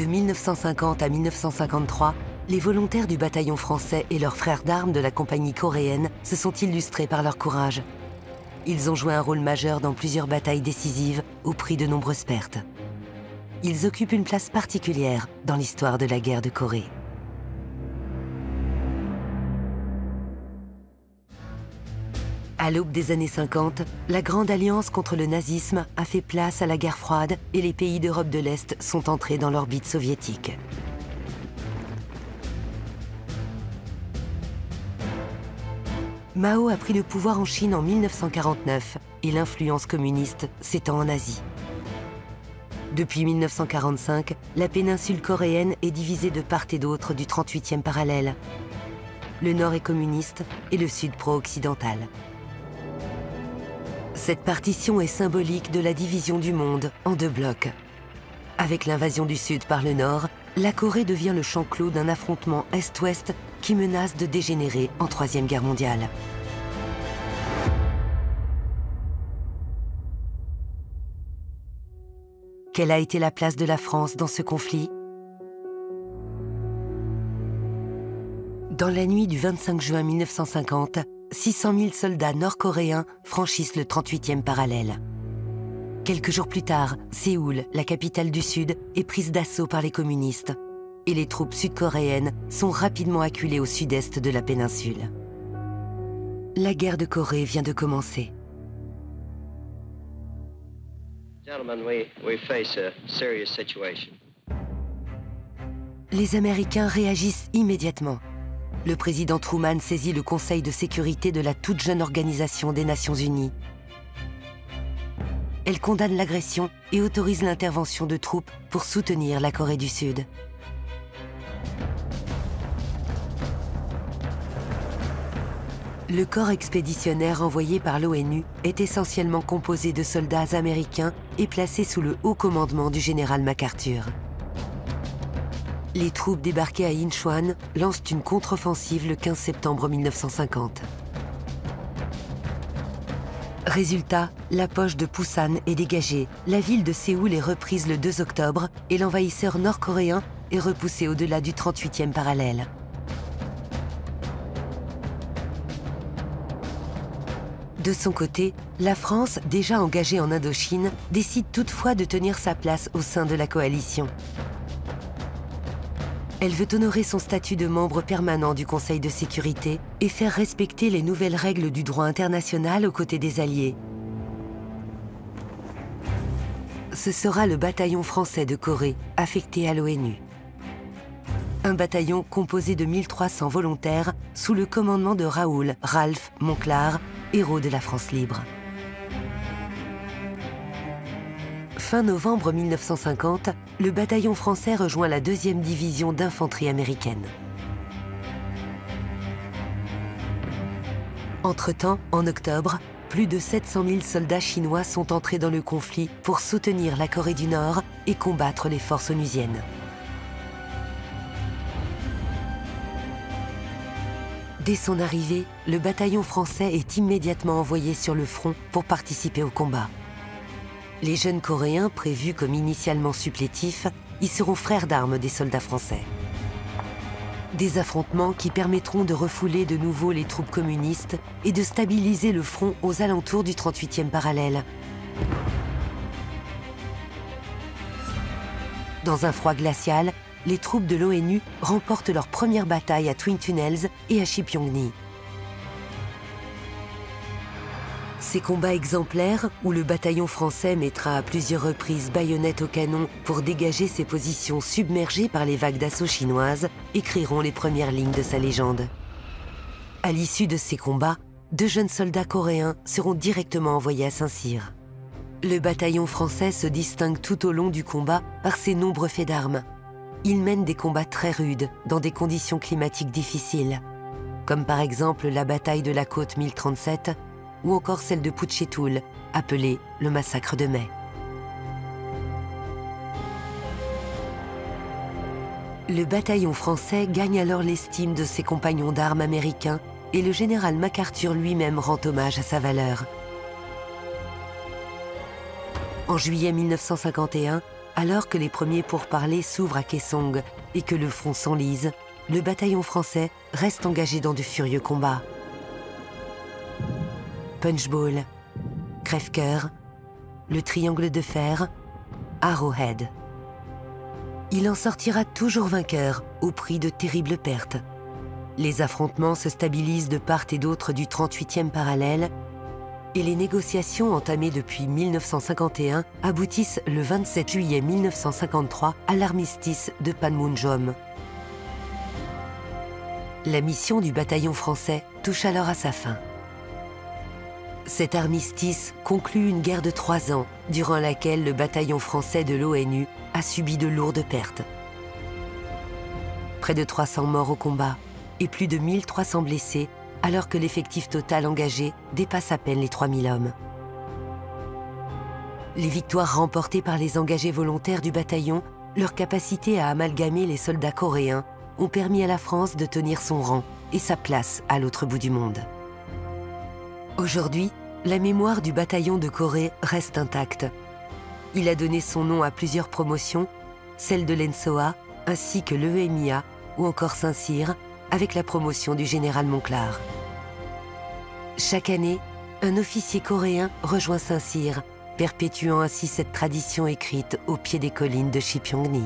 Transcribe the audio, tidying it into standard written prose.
De 1950 à 1953, les volontaires du bataillon français et leurs frères d'armes de la compagnie coréenne se sont illustrés par leur courage. Ils ont joué un rôle majeur dans plusieurs batailles décisives au prix de nombreuses pertes. Ils occupent une place particulière dans l'histoire de la guerre de Corée. À l'aube des années 50, la Grande Alliance contre le nazisme a fait place à la guerre froide et les pays d'Europe de l'Est sont entrés dans l'orbite soviétique. Mao a pris le pouvoir en Chine en 1949 et l'influence communiste s'étend en Asie. Depuis 1945, la péninsule coréenne est divisée de part et d'autre du 38e parallèle. Le nord est communiste et le sud pro-occidental. Cette partition est symbolique de la division du monde en deux blocs. Avec l'invasion du Sud par le Nord, la Corée devient le champ clos d'un affrontement Est-Ouest qui menace de dégénérer en Troisième Guerre mondiale. Quelle a été la place de la France dans ce conflit? Dans la nuit du 25 juin 1950, 600 000 soldats nord-coréens franchissent le 38e parallèle. Quelques jours plus tard, Séoul, la capitale du Sud, est prise d'assaut par les communistes et les troupes sud-coréennes sont rapidement acculées au sud-est de la péninsule. La guerre de Corée vient de commencer. Gentlemen, we face a serious situation. Les Américains réagissent immédiatement. Le président Truman saisit le Conseil de sécurité de la toute jeune Organisation des Nations Unies. Elle condamne l'agression et autorise l'intervention de troupes pour soutenir la Corée du Sud. Le corps expéditionnaire envoyé par l'ONU est essentiellement composé de soldats américains et placé sous le haut commandement du général MacArthur. Les troupes débarquées à Incheon lancent une contre-offensive le 15 septembre 1950. Résultat, la poche de Pusan est dégagée, la ville de Séoul est reprise le 2 octobre et l'envahisseur nord-coréen est repoussé au-delà du 38e parallèle. De son côté, la France, déjà engagée en Indochine, décide toutefois de tenir sa place au sein de la coalition. Elle veut honorer son statut de membre permanent du Conseil de sécurité et faire respecter les nouvelles règles du droit international aux côtés des Alliés. Ce sera le bataillon français de Corée, affecté à l'ONU. Un bataillon composé de 1300 volontaires sous le commandement de Raoul Ralph Monclar, héros de la France libre. Fin novembre 1950, le bataillon français rejoint la 2e division d'infanterie américaine. Entre-temps, en octobre, plus de 700 000 soldats chinois sont entrés dans le conflit pour soutenir la Corée du Nord et combattre les forces onusiennes. Dès son arrivée, le bataillon français est immédiatement envoyé sur le front pour participer au combat. Les jeunes Coréens, prévus comme initialement supplétifs, y seront frères d'armes des soldats français. Des affrontements qui permettront de refouler de nouveau les troupes communistes et de stabiliser le front aux alentours du 38e parallèle. Dans un froid glacial, les troupes de l'ONU remportent leur première bataille à Twin Tunnels et à Shipyongni. Ces combats exemplaires, où le bataillon français mettra à plusieurs reprises baïonnettes au canon pour dégager ses positions submergées par les vagues d'assaut chinoises, écriront les premières lignes de sa légende. À l'issue de ces combats, 2 jeunes soldats coréens seront directement envoyés à Saint-Cyr. Le bataillon français se distingue tout au long du combat par ses nombreux faits d'armes. Il mène des combats très rudes, dans des conditions climatiques difficiles, comme par exemple la bataille de la côte 1037, ou encore celle de Puchetul, appelée le massacre de mai. Le bataillon français gagne alors l'estime de ses compagnons d'armes américains et le général MacArthur lui-même rend hommage à sa valeur. En juillet 1951, Alors que les premiers pourparlers s'ouvrent à Kaesong et que le front s'enlise, le bataillon français reste engagé dans de furieux combats. Punchbowl, Crève-Cœur, le Triangle de Fer, Arrowhead. Il en sortira toujours vainqueur au prix de terribles pertes. Les affrontements se stabilisent de part et d'autre du 38e parallèle et les négociations entamées depuis 1951 aboutissent le 27 juillet 1953 à l'armistice de Panmunjom. La mission du bataillon français touche alors à sa fin. Cet armistice conclut une guerre de 3 ans, durant laquelle le bataillon français de l'ONU a subi de lourdes pertes. Près de 300 morts au combat et plus de 1300 blessés, alors que l'effectif total engagé dépasse à peine les 3000 hommes. Les victoires remportées par les engagés volontaires du bataillon, leur capacité à amalgamer les soldats coréens, ont permis à la France de tenir son rang et sa place à l'autre bout du monde. Aujourd'hui, la mémoire du bataillon de Corée reste intacte. Il a donné son nom à plusieurs promotions, celle de l'ENSOA, ainsi que l'EMIA ou encore Saint-Cyr, avec la promotion du général Monclar. Chaque année, un officier coréen rejoint Saint-Cyr, perpétuant ainsi cette tradition écrite au pied des collines de Shipyongni.